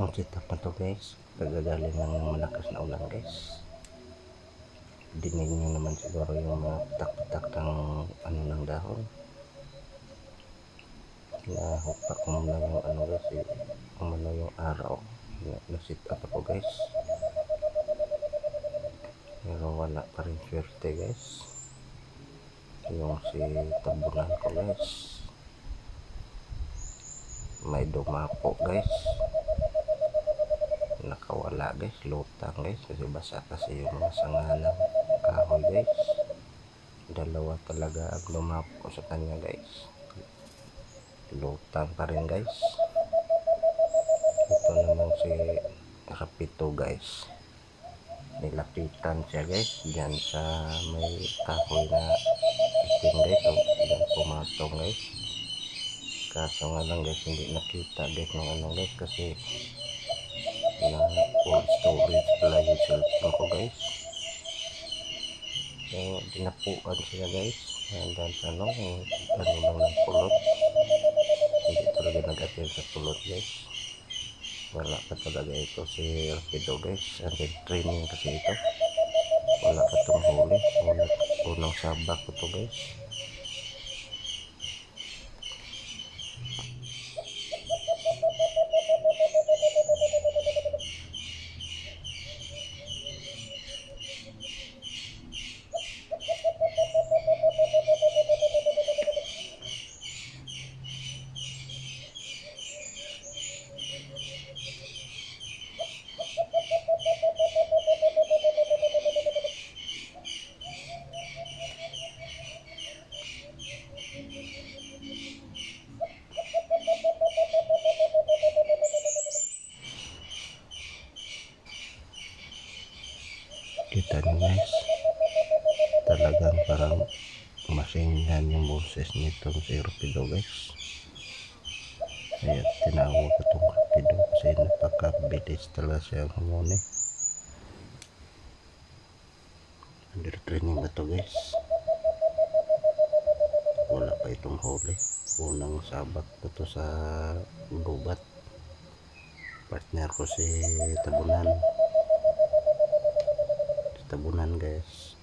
Itong setup na to guys, kagagaling ng malakas na ulan guys. Dinig nyo naman siguro yung mga patak-patak ng ano ng dahon. Nahupak ko muna yung ano guys, umano yung araw na sit up ako guys. Pero wala pa rin swerte guys. Yung si tabunan ko guys, may dumapo guys, nakawala guys, lutang guys, kasi basa kasi yung mga sanga ng kahoy guys. Dalawa talaga ang lumapo sa kanya guys, lutang pa rin guys. Ito naman si Rapito guys, nilapitan siya guys dyan sa may kahoy na itim guys, so dyan pumatong guys. Kaso nga lang guys, hindi nakita guys ng ano guys, kasi na full storage pala yung cellphone ko guys. So dinapuan sila guys, hanggang sa ano lang ng pulot. Hindi talaga nag-attend sa pulot guys. Wala pa talaga ito si Rapido guys, under training kasi ito. Wala pa itong huli, unang sabak ko to guys. Kita nyo guys, talagang parang masinghan yung boses nitong si Rapido guys. Kaya tinawag ko itong Rapido kasi napakabilis talaga siya humuni. Under training ba ito guys? Wala pa itong huli, unang sabak ko to sa gubat. Partner ko si tabunan guys,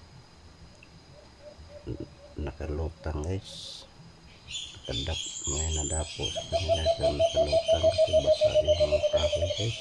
nakalutang guys, may nadapo sa kanila, so nakalutang kasi basa yung mga kahoy guys.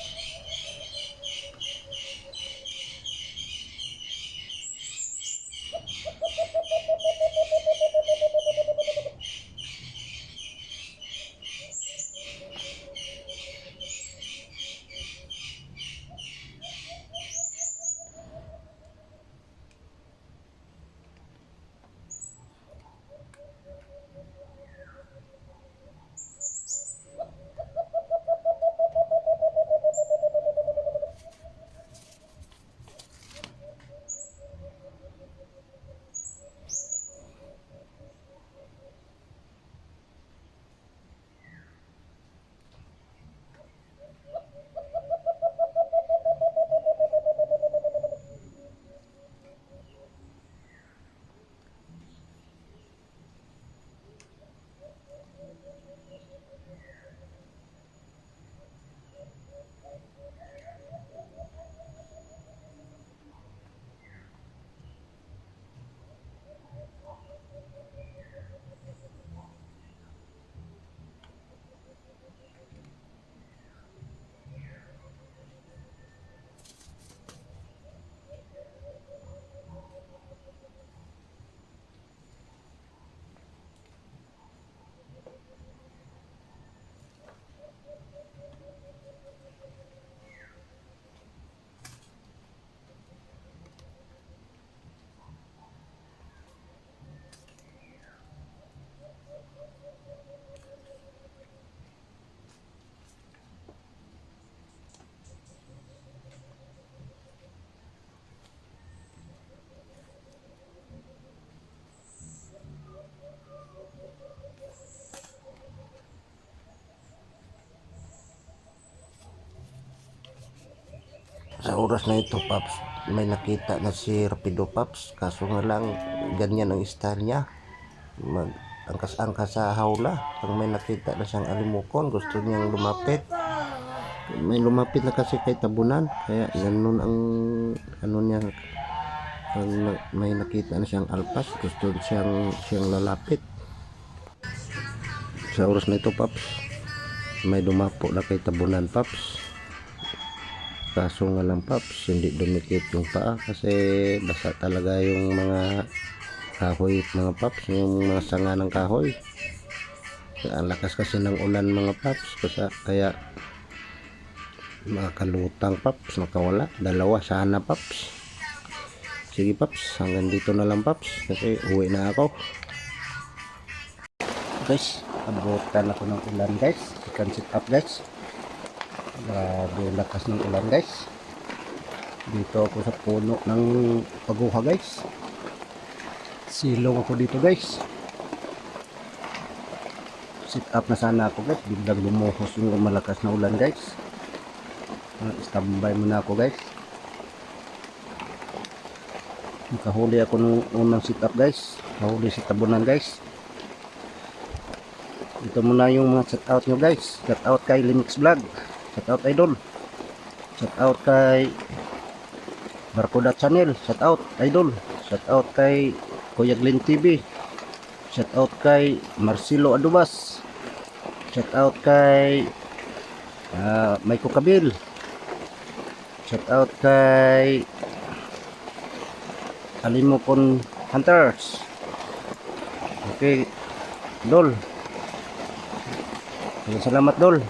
Sa oras na ito Paps, may nakita na si Rapido Paps, kaso nga lang ganyan ang style niya, angkas-angkas sa hawla. Pag may nakita na siyang alimukon, gusto niyang lumapit, may lumapit na kasi kay tabunan, kaya ganun ang ano niya. May nakita na siyang alpas, gusto siyang lalapit. Sa oras na ito, Paps, may dumapo na kay tabunan, Paps. Kaso nga lang, Paps, hindi dumikit yung paa kasi basa talaga yung mga kahoy, mga Paps, yung mga sanga ng kahoy. Ang lakas kasi ng ulan, mga Paps, kaya makalutang, Paps, nakawala. Dalawa sana, Paps. Sige, Paps, hanggang dito na lang, Paps, kasi uwi na ako. Guys, abutan ako ng ulan, guys. Ikan sit up, guys. Grabe lakas ng ulan, guys. Dito ako sa puno ng paguha, guys. Silong ako dito, guys. Sit up na sana ako, guys. Biglang lumuhos yung malakas na ulan, guys. Standby muna ako, guys. Nakahuli ako nung unang sit up, guys. Nakahuli si tabunan, guys. Ito muna yung mga shout out nyo, guys. Shout out kay Linux Vlog. Shout out Idol. Shout out kay Barcoda Channel. Shout out Idol. Shout out kay Kuya Glenn TV. Shout out kay Marcelo Adubas. Shout out kay Maiko Kabil. Shout out kay Alimokon Hunters. Okay, Dol. Salamat, Dol.